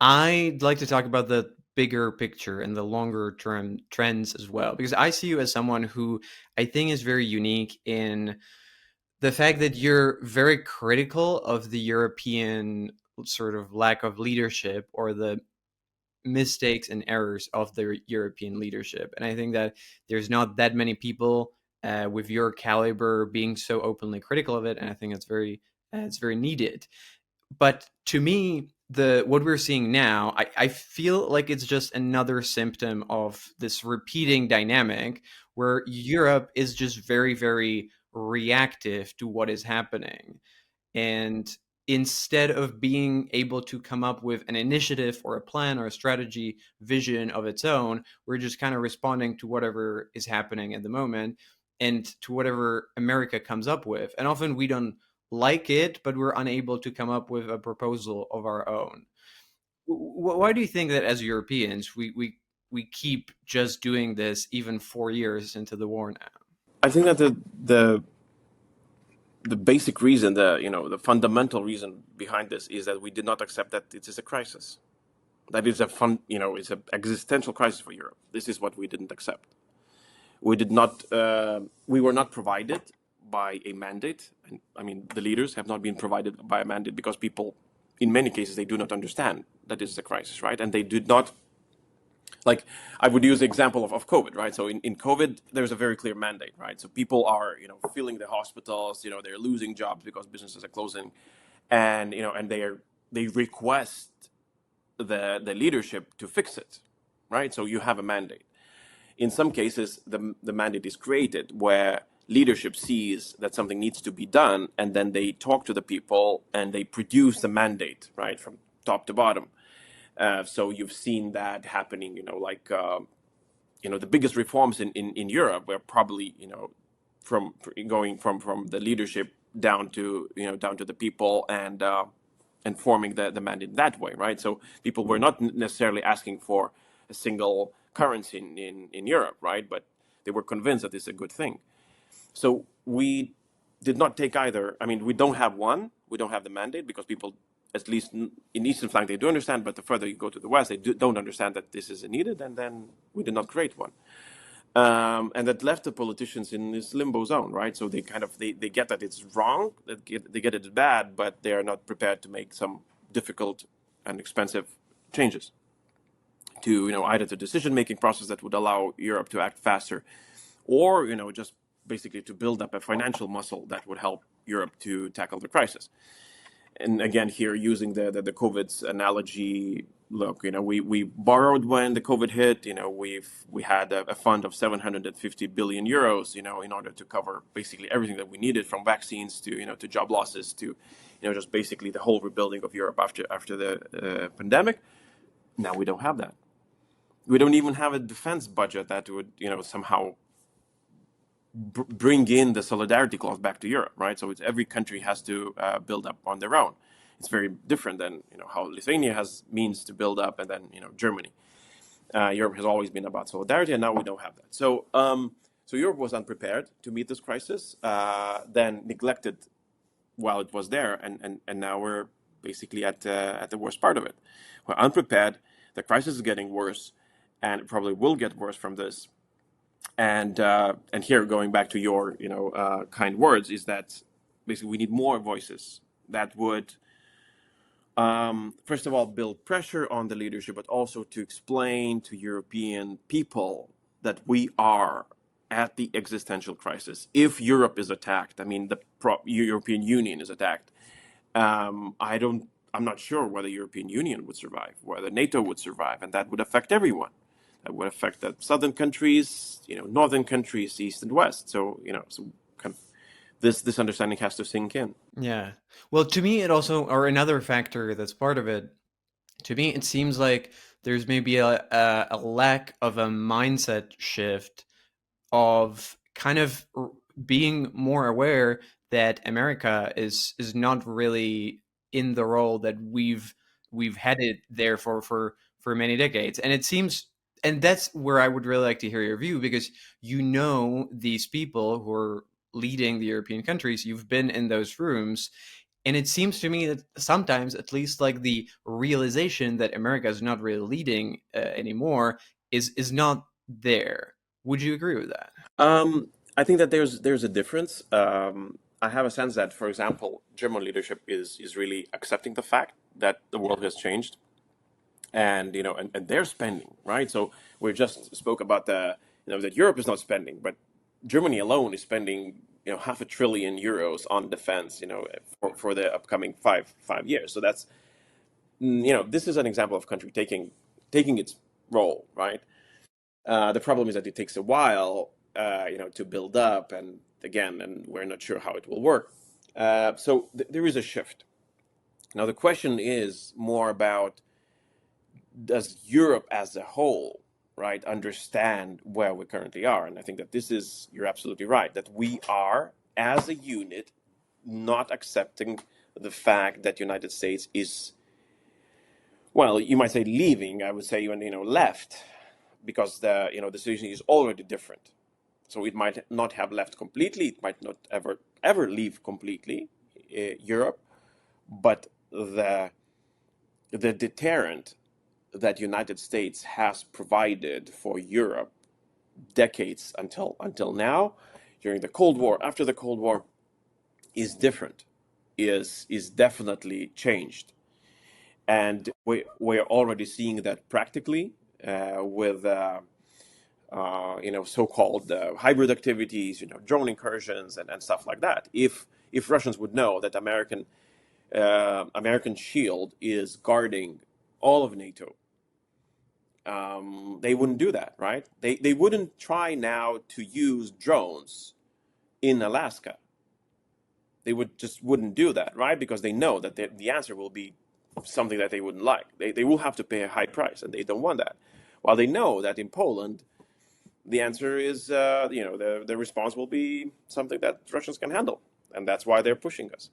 I'd like to talk about the bigger picture and the longer term trends as well, because I see you as someone who I think is very unique in the fact that you're very critical of the European sort of lack of leadership or the mistakes and errors of the European leadership. And I think that there's not that many people with your caliber being so openly critical of it, and I think it's very needed. But to me, the what we're seeing now, I feel like it's just another symptom of this repeating dynamic where Europe is just very, very reactive to what is happening. And instead of being able to come up with an initiative or a plan or a strategy vision of its own, we're just kind of responding to whatever is happening at the moment and to whatever America comes up with. And often we don't like it, but we're unable to come up with a proposal of our own. Why do you think that as Europeans we keep just doing this even 4 years into the war now? I think that the basic reason, the fundamental reason behind this is that we did not accept that it is a crisis. That is it's an existential crisis for Europe. This is what we didn't accept. We did not. We were not provided by a mandate, and I mean the leaders have not been provided by a mandate because people, in many cases, they do not understand that this is a crisis, right? And they did not, like, I would use the example of COVID, right? So in COVID, there's a very clear mandate, right? So people are, filling the hospitals, they're losing jobs because businesses are closing, and and they request the leadership to fix it, right? So you have a mandate. In some cases, the mandate is created where leadership sees that something needs to be done, and then they talk to the people and they produce the mandate, right, from top to bottom. So you've seen that happening, the biggest reforms in Europe were probably, from going from the leadership down to, down to the people, and forming the mandate that way, right? So people were not necessarily asking for a single currency in Europe, right? But they were convinced that it's a good thing. So we did not take either. I mean, we don't have one. We don't have the mandate because people, at least in Eastern flank, they do understand. But the further you go to the West, they don't understand that this is needed. And then we did not create one. And that left the politicians in this limbo zone, right? So they kind of they get that it's wrong, they get it bad, but they are not prepared to make some difficult and expensive changes to either the decision making process that would allow Europe to act faster, or just basically to build up a financial muscle that would help Europe to tackle the crisis. And again, here using the COVID's analogy, look, we borrowed when the COVID hit. We had a fund of 750 billion euros, in order to cover basically everything that we needed, from vaccines to to job losses to just basically the whole rebuilding of Europe after the pandemic. Now we don't have that. We don't even have a defense budget that would somehow bring in the solidarity clause back to Europe, right? So every country has to build up on their own. It's very different than how Lithuania has means to build up, and then Germany. Europe has always been about solidarity, and now we don't have that. So Europe was unprepared to meet this crisis, then neglected while it was there, and now we're basically at the worst part of it. We're unprepared. The crisis is getting worse, and it probably will get worse from this. And here, going back to your kind words, is that basically we need more voices that would first of all build pressure on the leadership, but also to explain to European people that we are at the existential crisis. If Europe is attacked, I mean the European Union is attacked, I'm not sure whether the European Union would survive, whether NATO would survive, and that would affect everyone. That would affect the southern countries, northern countries, east and west. So, so kind of this understanding has to sink in. Yeah. Well, to me, it also, or another factor that's part of it, to me, it seems like there's maybe a lack of a mindset shift of kind of being more aware that America is not really in the role that we've had it there for many decades. And it seems, and that's where I would really like to hear your view, because these people who are leading the European countries, you've been in those rooms, And it seems to me that sometimes, at least, like the realization that America is not really leading anymore is not there. Would you agree with that? I think that there's a difference. I have a sense that, for example, German leadership is really accepting the fact that the world has changed, and and they're spending, right. So we just spoke about the that Europe is not spending, but Germany alone is spending half a trillion euros on defense, for the upcoming five years. So that's this is an example of country taking its role, right. The problem is that it takes a while, to build up, and again, and we're not sure how it will work. So there is a shift. Now the question is more about, does Europe as a whole, right, understand where we currently are? And I think that this is, you're absolutely right, that we are as a unit not accepting the fact that United States is, well, you might say leaving. I would say even left, because the situation is already different. So it might not have left completely. It might not ever leave completely Europe, but the deterrent that United States has provided for Europe decades until now, during the Cold War, after the Cold War, is different, is definitely changed, and we're already seeing that practically with so-called hybrid activities, drone incursions and stuff like that. If Russians would know that American shield is guarding all of NATO, they wouldn't do that, right? They wouldn't try now to use drones in Alaska. They wouldn't do that, right? Because they know that the answer will be something that they wouldn't like. They will have to pay a high price, and they don't want that. While they know that in Poland, the answer is, the response will be something that Russians can handle, and that's why they're pushing us.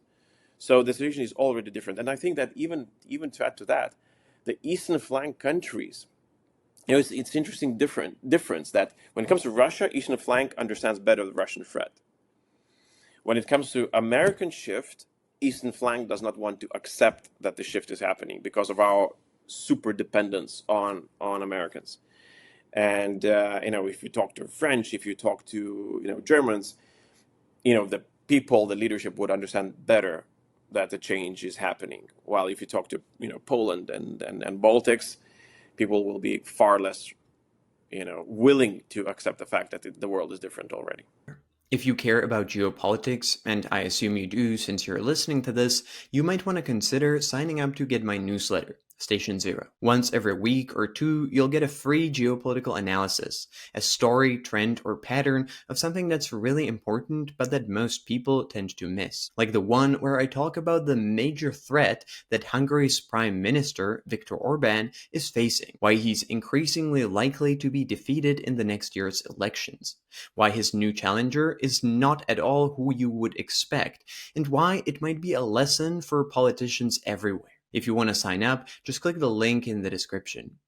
So the situation is already different, and I think that even to add to that, the eastern flank countries, it's interesting difference that when it comes to Russia, eastern flank understands better the Russian threat. When it comes to American shift, eastern flank does not want to accept that the shift is happening because of our super dependence on Americans. And if you talk to French, if you talk to Germans, the people, the leadership would understand better that the change is happening. While if you talk to Poland and Baltics, people will be far less willing to accept the fact that the world is different already. If you care about geopolitics, and I assume you do since you're listening to this, you might want to consider signing up to get my newsletter, Station Zero. Once every week or two, you'll get a free geopolitical analysis, a story, trend, or pattern of something that's really important but that most people tend to miss. Like the one where I talk about the major threat that Hungary's Prime Minister, Viktor Orban, is facing, why he's increasingly likely to be defeated in the next year's elections, why his new challenger is not at all who you would expect, and why it might be a lesson for politicians everywhere. If you want to sign up, just click the link in the description.